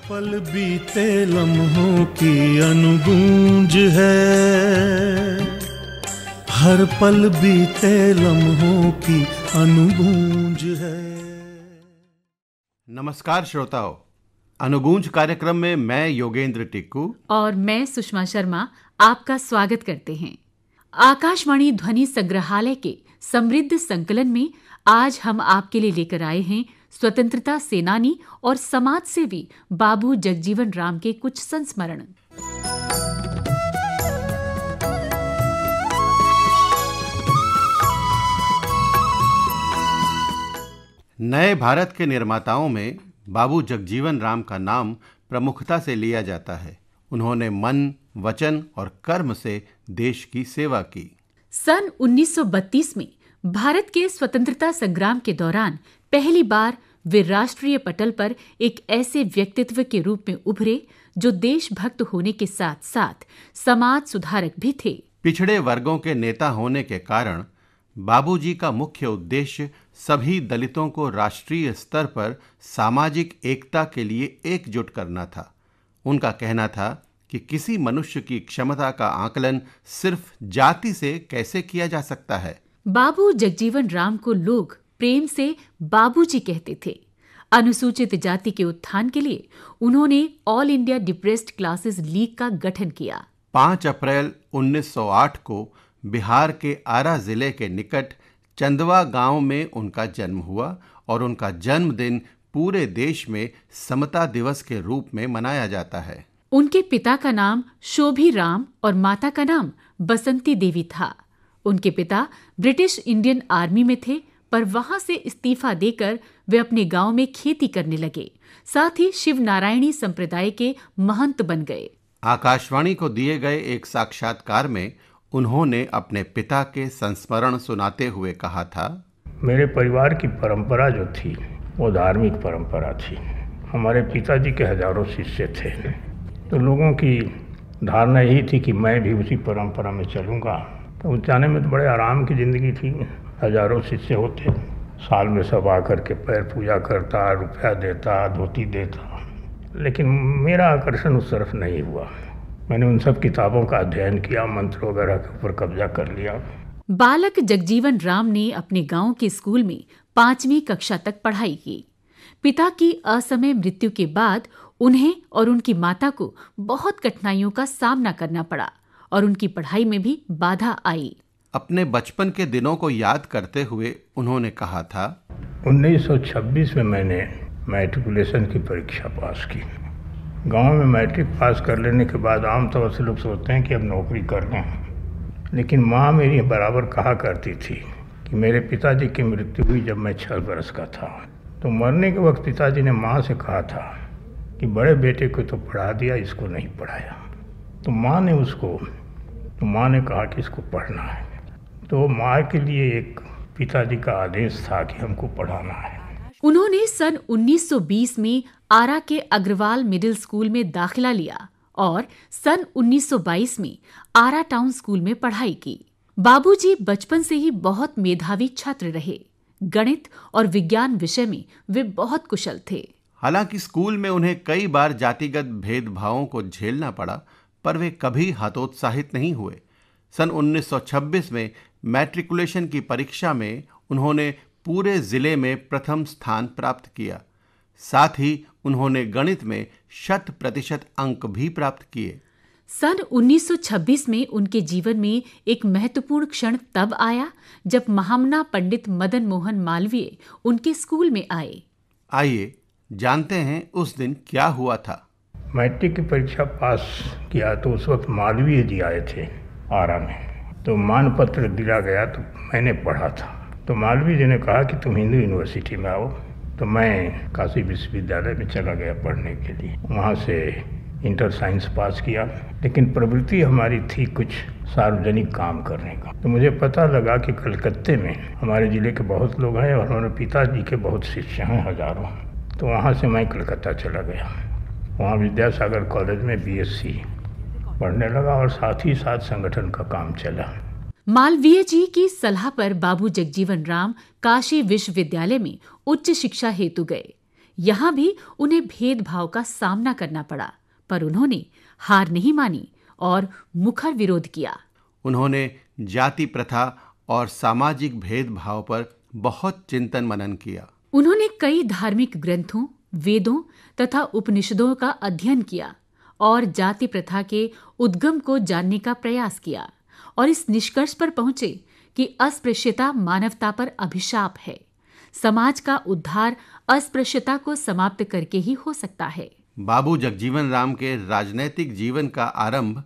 पल बीते लम्हों की अनुगूंज है, हर पल बीते लम्हों की अनुगूंज है। नमस्कार श्रोताओं, अनुगूंज कार्यक्रम में मैं योगेंद्र टिक्कू और मैं सुषमा शर्मा आपका स्वागत करते हैं। आकाशवाणी ध्वनि संग्रहालय के समृद्ध संकलन में आज हम आपके लिए लेकर आए हैं स्वतंत्रता सेनानी और समाज सेवी बाबू जगजीवन राम के कुछ संस्मरण। नए भारत के निर्माताओं में बाबू जगजीवन राम का नाम प्रमुखता से लिया जाता है। उन्होंने मन, वचन और कर्म से देश की सेवा की। सन 1932 में भारत के स्वतंत्रता संग्राम के दौरान पहली बार वे राष्ट्रीय पटल पर एक ऐसे व्यक्तित्व के रूप में उभरे जो देशभक्त होने के साथ साथ समाज सुधारक भी थे। पिछड़े वर्गों के नेता होने के कारण बाबूजी का मुख्य उद्देश्य सभी दलितों को राष्ट्रीय स्तर पर सामाजिक एकता के लिए एकजुट करना था। उनका कहना था कि किसी मनुष्य की क्षमता का आकलन सिर्फ जाति से कैसे किया जा सकता है। बाबू जगजीवन राम को लोग प्रेम से बाबूजी कहते थे। अनुसूचित जाति के उत्थान के लिए उन्होंने all India depressed classes league का गठन किया। 5 अप्रैल 1908 को बिहार के आरा जिले के निकट चंदवा गांव में उनका जन्म हुआ और उनका जन्मदिन पूरे देश में समता दिवस के रूप में मनाया जाता है। उनके पिता का नाम शोभी राम और माता का नाम बसंती देवी था। उनके पिता ब्रिटिश इंडियन आर्मी में थे, पर वहां से इस्तीफा देकर वे अपने गांव में खेती करने लगे। साथ ही शिव नारायणी संप्रदाय के महंत बन गए। आकाशवाणी को दिए गए एक साक्षात्कार में उन्होंने अपने पिता के संस्मरण सुनाते हुए कहा था, मेरे परिवार की परंपरा जो थी वो धार्मिक परंपरा थी। हमारे पिताजी के हजारों शिष्य थे, तो लोगों की धारणा यही थी कि मैं भी उसी परंपरा में चलूँगा। तो उस जाने में तो बड़े आराम की ज़िंदगी थी। हजारों शिष्य होते, साल में सब आकर के पैर पूजा करता, रुपया देता, धोती देता। लेकिन मेरा आकर्षण उस तरफ नहीं हुआ। मैंने उन सब किताबों का अध्ययन किया, मंत्र वगैरह के ऊपर कब्जा कर लिया। बालक जगजीवन राम ने अपने गांव के स्कूल में 5वीं कक्षा तक पढ़ाई की। पिता की असमय मृत्यु के बाद उन्हें और उनकी माता को बहुत कठिनाइयों का सामना करना पड़ा और उनकी पढ़ाई में भी बाधा आई। अपने बचपन के दिनों को याद करते हुए उन्होंने कहा था, 1926 में मैंने मैट्रिकुलेशन की परीक्षा पास की। गांव में मैट्रिक पास कर लेने के बाद आमतौर से लोग सोचते हैं कि अब नौकरी कर लें, लेकिन माँ मेरी बराबर कहा करती थी कि मेरे पिताजी की मृत्यु हुई जब मैं 6 बरस का था। तो मरने के वक्त पिताजी ने माँ से कहा था कि बड़े बेटे को तो पढ़ा दिया, इसको नहीं पढ़ाया। तो माँ ने कहा कि इसको पढ़ना है। तो माँ के लिए एक पिताजी का आदेश था कि हमको पढ़ाना है। उन्होंने सन 1920 में आरा के अग्रवाल मिडिल स्कूल में दाखिला लिया और सन 1922 में आरा टाउन स्कूल में पढ़ाई की। बाबूजी बचपन से ही बहुत मेधावी छात्र रहे। गणित और विज्ञान विषय में वे बहुत कुशल थे। हालांकि स्कूल में उन्हें कई बार जातिगत भेदभावों को झेलना पड़ा, पर वे कभी हतोत्साहित नहीं हुए। सन 1926 में मैट्रिकुलेशन की परीक्षा में उन्होंने पूरे जिले में प्रथम स्थान प्राप्त किया। साथ ही उन्होंने गणित में 100% अंक भी प्राप्त किए। सन 1926 में उनके जीवन में एक महत्वपूर्ण क्षण तब आया जब महामना पंडित मदन मोहन मालवीय उनके स्कूल में आए। आइए जानते हैं उस दिन क्या हुआ था। मैट्रिक की परीक्षा पास किया तो उस वक्त मालवीय जी आए थे आरा में। तो मानपत्र दिया गया तो मैंने पढ़ा था। तो मालवीय जी ने कहा कि तुम हिंदू यूनिवर्सिटी में आओ। तो मैं काशी विश्वविद्यालय में चला गया पढ़ने के लिए। वहाँ से इंटर साइंस पास किया, लेकिन प्रवृत्ति हमारी थी कुछ सार्वजनिक काम करने का। तो मुझे पता लगा कि कलकत्ते में हमारे ज़िले के बहुत लोग हैं और हमारे पिताजी के बहुत शिष्य हैं, हजारों। तो वहाँ से मैं कलकत्ता चला गया। वहाँ विद्यासागर कॉलेज में बीएससी पढ़ने लगा और साथ ही साथ संगठन का काम चला। मालवीय जी की सलाह पर बाबू जगजीवन राम काशी विश्वविद्यालय में उच्च शिक्षा हेतु गए। यहाँ भी उन्हें भेदभाव का सामना करना पड़ा, पर उन्होंने हार नहीं मानी और मुखर विरोध किया। उन्होंने जाति प्रथा और सामाजिक भेदभाव पर बहुत चिंतन मनन किया। उन्होंने कई धार्मिक ग्रंथों, वेदों तथा उपनिषदों का अध्ययन किया और जाति प्रथा के उद्गम को जानने का प्रयास किया और इस निष्कर्ष पर पहुंचे कि अस्पृश्यता मानवता पर अभिशाप है। समाज का उद्धार अस्पृश्यता को समाप्त करके ही हो सकता है। बाबू जगजीवन राम के राजनैतिक जीवन का आरंभ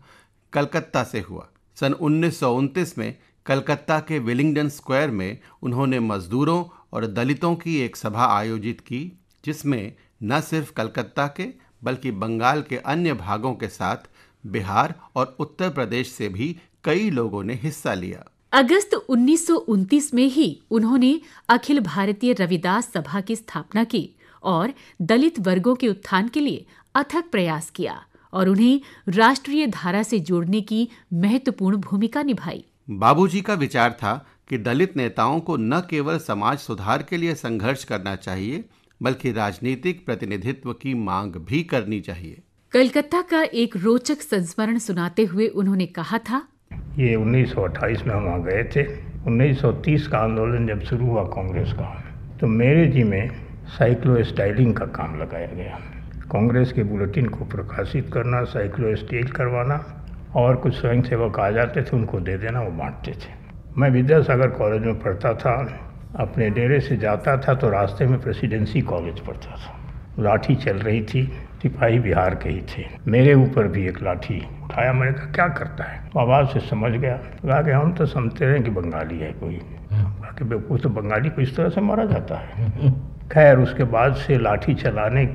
कलकत्ता से हुआ। सन 1929 में कलकत्ता के विलिंगडन स्क्वायर में उन्होंने मजदूरों और दलितों की एक सभा आयोजित की, जिसमें न सिर्फ कलकत्ता के बल्कि बंगाल के अन्य भागों के साथ बिहार और उत्तर प्रदेश से भी कई लोगों ने हिस्सा लिया। अगस्त 1929 में ही उन्होंने अखिल भारतीय रविदास सभा की स्थापना की और दलित वर्गों के उत्थान के लिए अथक प्रयास किया और उन्हें राष्ट्रीय धारा से जोड़ने की महत्वपूर्ण भूमिका निभाई। बाबूजी का विचार था कि दलित नेताओं को न केवल समाज सुधार के लिए संघर्ष करना चाहिए, बल्कि राजनीतिक प्रतिनिधित्व की मांग भी करनी चाहिए। कलकत्ता का एक रोचक संस्मरण सुनाते हुए उन्होंने कहा था, ये 1928 में हम वहाँ गए थे। 1930 का आंदोलन जब शुरू हुआ कांग्रेस का, तो मेरे जी में साइक्लो स्टाइलिंग का काम लगाया गया। कांग्रेस के बुलेटिन को प्रकाशित करना, साइक्लो स्टाइल करवाना, और कुछ स्वयंसेवक आ जाते थे, उनको दे देना, वो बांटते थे। मैं विद्यासागर कॉलेज में पढ़ता था। अपने डेरे से जाता था तो रास्ते में प्रेसिडेंसी कॉलेज पढ़ता था। लाठी चल रही थी, सिपाही बिहार के ही थे। मेरे ऊपर भी एक लाठी उठाया। मैंने कहा क्या करता है? तो आवाज़ से समझ गया। कहा कि हम तो समझते रहे कि बंगाली है कोई। बाकी बेवकूफ़, तो बंगाली को इस तरह से मारा जाता है। खैर, उसके बाद से लाठी चलाने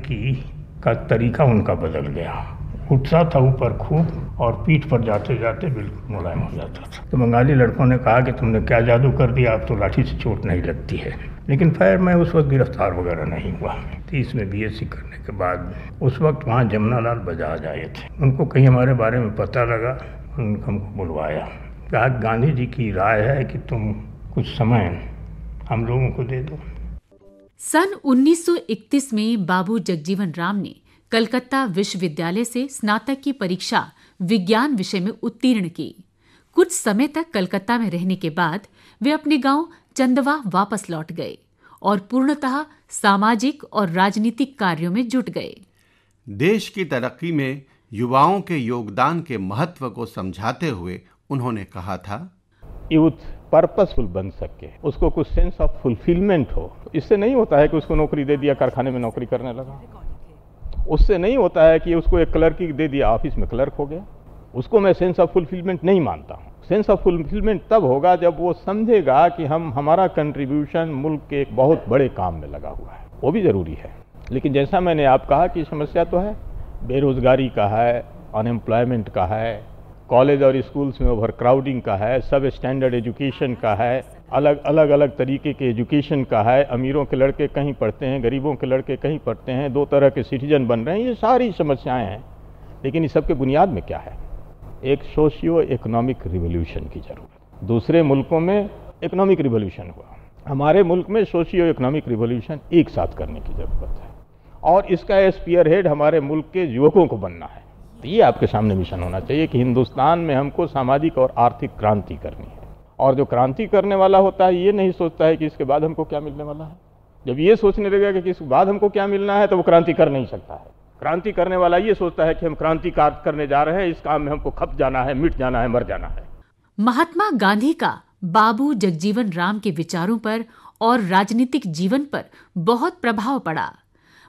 का तरीका उनका बदल गया। उठता था ऊपर खूब और पीठ पर जाते जाते बिल्कुल मुलायम हो जाता था। तो बंगाली लड़कों ने कहा कि तुमने क्या जादू कर दिया, अब तो लाठी से चोट नहीं लगती है। लेकिन खैर मैं उस वक्त गिरफ्तार वगैरह नहीं हुआ। 30 में BSc करने के बाद उस वक्त वहाँ जमुनालाल बजाज आए थे। उनको कहीं हमारे बारे में पता लगा, उनको हमको बुलवाया। कहा गांधी जी की राय है कि तुम कुछ समय हम लोगों को दे दो। सन 1931 में बाबू जगजीवन राम ने कलकत्ता विश्वविद्यालय से स्नातक की परीक्षा विज्ञान विषय में उत्तीर्ण की। कुछ समय तक कलकत्ता में रहने के बाद वे अपने गांव चंदवा वापस लौट गए और पूर्णतः सामाजिक और राजनीतिक कार्यों में जुट गए। देश की तरक्की में युवाओं के योगदान के महत्व को समझाते हुए उन्होंने कहा था, यूथ पर्पसफुल बन सके, उसको कुछ सेंस ऑफ फुलफिलमेंट हो। इससे नहीं होता है कि उसको नौकरी दे दिया, कारखाने में नौकरी करने लगा। उससे नहीं होता है कि उसको एक क्लर्क दे दिया, ऑफिस में क्लर्क हो गया। उसको मैं सेंस ऑफ फुलफिलमेंट नहीं मानता हूँ। सेंस ऑफ फुलफिलमेंट तब होगा जब वो समझेगा कि हमारा कंट्रीब्यूशन मुल्क के एक बहुत बड़े काम में लगा हुआ है। वो भी ज़रूरी है, लेकिन जैसा मैंने आप कहा कि समस्या तो है, बेरोज़गारी का है, अनएम्प्लॉयमेंट का है, कॉलेज और स्कूल्स में ओवर क्राउडिंग का है, सब स्टैंडर्ड एजुकेशन का है, अलग तरीके के एजुकेशन का है। अमीरों के लड़के कहीं पढ़ते हैं, गरीबों के लड़के कहीं पढ़ते हैं, दो तरह के सिटीजन बन रहे हैं। ये सारी समस्याएं हैं, लेकिन इस सब के बुनियाद में क्या है? एक सोशियो इकोनॉमिक रिवोल्यूशन की ज़रूरत। दूसरे मुल्कों में इकोनॉमिक रिवोल्यूशन हुआ, हमारे मुल्क में सोशियो इकोनॉमिक रिवोल्यूशन एक साथ करने की ज़रूरत है, और इसका स्पीयर हेड हमारे मुल्क के युवकों को बनना है। तो ये आपके सामने मिशन होना चाहिए कि हिंदुस्तान में हमको सामाजिक और आर्थिक क्रांति करनी है। और जो क्रांति करने वाला होता है ये नहीं सोचता है कि इसके बाद हमको क्या मिलने वाला है। जब ये सोचने लगेगा कि इसके बाद हमको क्या मिलना है, तो वो क्रांति कर नहीं सकता है। क्रांति करने वाला ये सोचता है कि हम क्रांति कार्य करने जा रहे हैं, इस काम में हमको खप जाना है, मिट जाना है, मर जाना है। महात्मा गांधी का बाबू जगजीवन राम के विचारों पर और राजनीतिक जीवन पर बहुत प्रभाव पड़ा।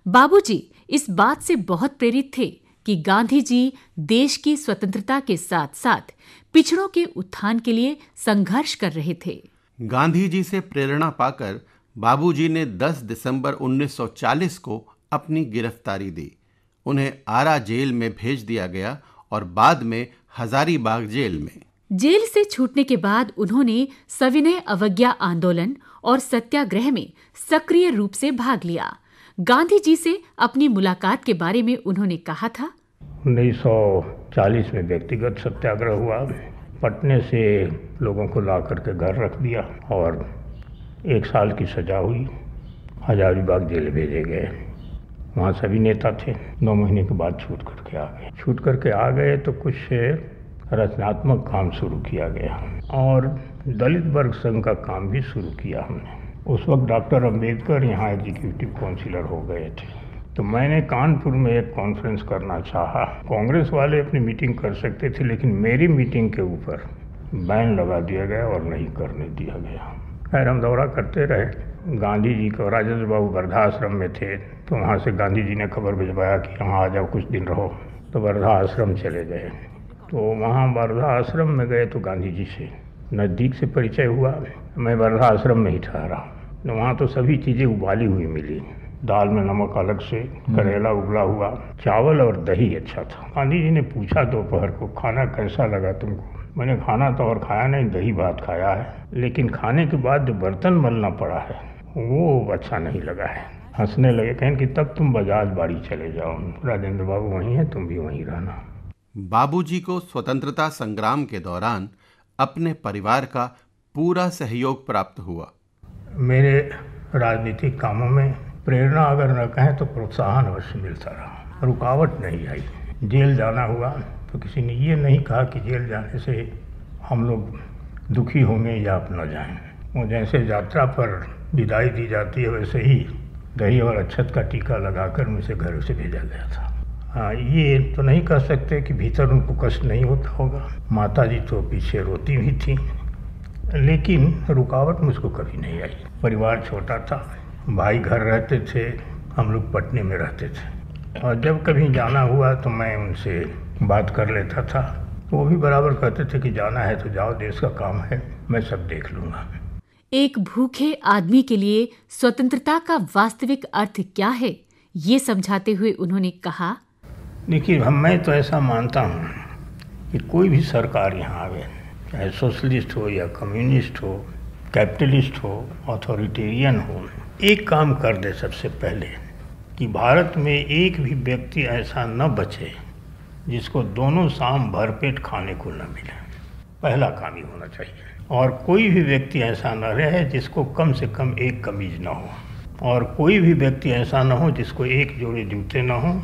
बाबूजी इस बात से बहुत प्रेरित थे कि गांधी जी देश की स्वतंत्रता के साथ साथ पिछड़ों के उत्थान के लिए संघर्ष कर रहे थे। गांधी जी से प्रेरणा पाकर बाबूजी ने 10 दिसंबर 1940 को अपनी गिरफ्तारी दी। उन्हें आरा जेल में भेज दिया गया और बाद में हजारीबाग जेल में। जेल से छूटने के बाद उन्होंने सविनय अवज्ञा आंदोलन और सत्याग्रह में सक्रिय रूप से भाग लिया। गांधी जी से अपनी मुलाकात के बारे में उन्होंने कहा था, 1940 में व्यक्तिगत सत्याग्रह हुआ। पटने से लोगों को ला करके घर रख दिया और 1 साल की सजा हुई। हजारीबाग जेल भेजे गए। वहाँ सभी नेता थे। 9 महीने के बाद छूट करके आ गए तो कुछ रचनात्मक काम शुरू किया गया और दलित वर्ग संघ का काम भी शुरू किया हमने। उस वक्त डॉक्टर अंबेडकर यहाँ एग्जीक्यूटिव काउंसिलर हो गए थे, तो मैंने कानपुर में एक कॉन्फ्रेंस करना चाहा। कांग्रेस वाले अपनी मीटिंग कर सकते थे, लेकिन मेरी मीटिंग के ऊपर बैन लगा दिया गया और नहीं करने दिया गया। खैर हम दौरा करते रहे। गांधी जी को, राजेंद्र बाबू वर्धा आश्रम में थे, तो वहाँ से गांधी जी ने खबर भिजवाया कि यहाँ आ जाओ, कुछ दिन रहो। तो वर्धा आश्रम चले गए। तो वहाँ वर्धा आश्रम में गए तो गांधी जी से नज़दीक से परिचय हुआ। मैं वर्धा आश्रम में ही ठहरा। तो वहाँ तो सभी चीज़ें उबाली हुई मिली, दाल में नमक अलग से, करेला उबला हुआ, चावल और दही अच्छा था। गांधी जी ने पूछा दोपहर को, खाना कैसा लगा तुमको? मैंने खाना तो और खाया नहीं, दही भात खाया है, लेकिन खाने के बाद जो बर्तन मलना पड़ा है वो अच्छा नहीं लगा है। हंसने लगे, कहें कि तब तुम बजाज बाड़ी चले जाओ, राजेंद्र बाबू वहीं हैं, तुम भी वहीं रहना। बाबूजी को स्वतंत्रता संग्राम के दौरान अपने परिवार का पूरा सहयोग प्राप्त हुआ। मेरे राजनीतिक कामों में प्रेरणा अगर न कहें तो प्रोत्साहन अवश्य मिलता रहा, रुकावट नहीं आई। जेल जाना हुआ तो किसी ने ये नहीं कहा कि जेल जाने से हम लोग दुखी होंगे या आप न जाएं। वो जैसे यात्रा पर विदाई दी जाती है वैसे ही दही और अक्षत का टीका लगाकर मुझे घर से भेजा गया था। हाँ, ये तो नहीं कह सकते कि भीतर उनको कष्ट नहीं होता होगा। माता जी तो पीछे रोती भी थी, लेकिन रुकावट मुझको कभी नहीं आई। परिवार छोटा था, भाई घर रहते थे, हम लोग पटने में रहते थे, और जब कभी जाना हुआ तो मैं उनसे बात कर लेता था। वो भी बराबर कहते थे कि जाना है तो जाओ, देश का काम है, मैं सब देख लूँगा। एक भूखे आदमी के लिए स्वतंत्रता का वास्तविक अर्थ क्या है, ये समझाते हुए उन्होंने कहा, देखिए मैं तो ऐसा मानता हूँ कि कोई भी सरकार यहाँ आवे, चाहे सोशलिस्ट हो या कम्युनिस्ट हो, कैपिटलिस्ट हो, ऑथोरिटेरियन हो, एक काम कर दे सबसे पहले कि भारत में एक भी व्यक्ति ऐसा न बचे जिसको दोनों शाम भरपेट खाने को न मिले। पहला काम ही होना चाहिए। और कोई भी व्यक्ति ऐसा न रहे जिसको कम से कम एक कमीज न हो, और कोई भी व्यक्ति ऐसा न हो जिसको एक जोड़े जूते न हो।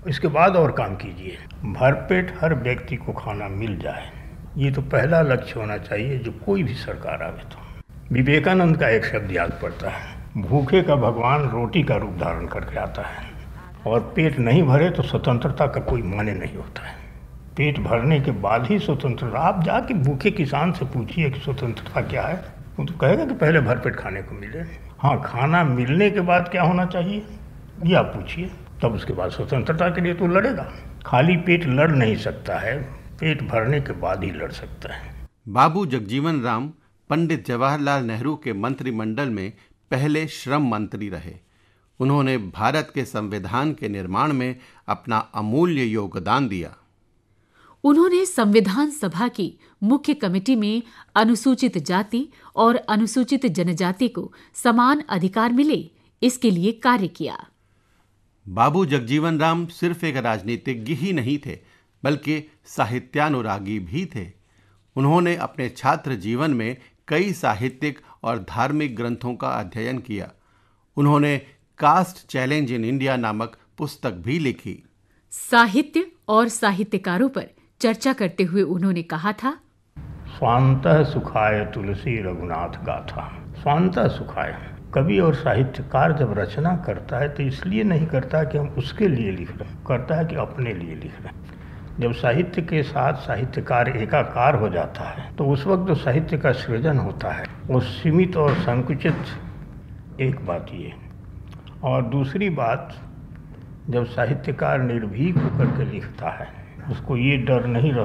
इसके बाद और काम कीजिए, भरपेट हर व्यक्ति को खाना मिल जाए। ये तो पहला लक्ष्य होना चाहिए जो कोई भी सरकार आवे। तो विवेकानंद का एक शब्द याद पड़ता है, भूखे का भगवान रोटी का रूप धारण करके आता है, और पेट नहीं भरे तो स्वतंत्रता का कोई माने नहीं होता है। पेट भरने के बाद ही स्वतंत्रता। आप जाके भूखे किसान से पूछिए कि स्वतंत्रता क्या है, वो तो कहेगा कि पहले भरपेट खाने को मिले। हाँ, खाना मिलने के बाद क्या होना चाहिए ये आप पूछिए, तब उसके बाद स्वतंत्रता के लिए तो लड़ेगा। खाली पेट लड़ नहीं सकता है, पेट भरने के बाद ही लड़ सकता है। बाबू जगजीवन राम पंडित जवाहरलाल नेहरू के मंत्रिमंडल में पहले श्रम मंत्री रहे। उन्होंने भारत के संविधान के निर्माण में अपना अमूल्य योगदान दिया। उन्होंने संविधान सभा की मुख्य कमेटी में अनुसूचित जाति और अनुसूचित जनजाति को समान अधिकार मिले, इसके लिए कार्य किया। बाबू जगजीवन राम सिर्फ एक राजनीतिज्ञ ही नहीं थे, बल्कि साहित्यानुरागी भी थे। उन्होंने अपने छात्र जीवन में कई साहित्यिक और धार्मिक ग्रंथों का अध्ययन किया। उन्होंने कास्ट चैलेंज इन इंडिया नामक पुस्तक भी लिखी। साहित्य और साहित्यकारों पर चर्चा करते हुए उन्होंने कहा था, स्वान्तः सुखाय तुलसी रघुनाथ गाथा। स्वान्तः सुखाय, कवि और साहित्यकार जब रचना करता है तो इसलिए नहीं करता कि हम उसके लिए लिख रहे हैं, करता है कि अपने लिए लिख रहे हैं। जब साहित्य के साथ साहित्यकार एकाकार हो जाता है तो उस वक्त जो साहित्य का सृजन होता है वो सीमित और संकुचित, एक बात ये। और दूसरी बात, जब साहित्यकार निर्भीक होकर के लिखता है, उसको ये डर नहीं रहता